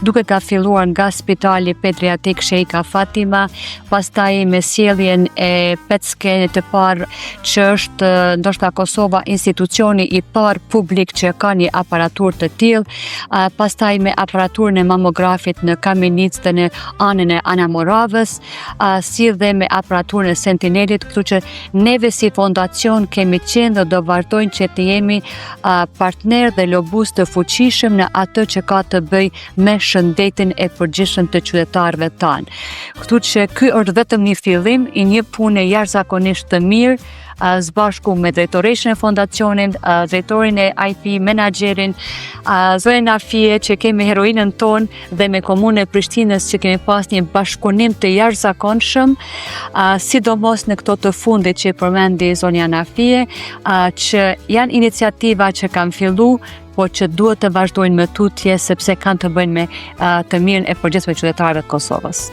duke ka filluar nga Spitali Pediatrik Sheikha Fatima, pastaj me sjelljen e PET-skenit të parë që është ndoshta Kosova institucioni i parë publik që ka një aparaturë të tillë, pastaj me aparaturën e mamografit në Kamenicë dhe në anën e Anamoravës, si dhe me aparaturën e Sentinelit, kështu që neve si fondacion kemi qenë dhe do vazhdojnë që të jemi partner dhe lobust të fuqishëm në atë që ka të bëj me shëndetin e përgjithshëm të qytetarëve tanë. Kështu që ky është vetëm një fillim i një pune jashtëzakonisht të mirë, së bashku me drejtoreshën e fondacionit, drejtorin e IT, menaxherin, zonën Afie që kemi heroinën tonë dhe me komunën e Prishtinës që kemi pas një bashkëpunim të jashtëzakonshëm, sidomos në këto të fundit që përmendi zonja Afie, që janë iniciativa që kanë fillu, po që duhet të vazhdojnë me tutje sepse kanë të bëjnë me të mirën e përgjithshme të qytetarëve të Kosovës.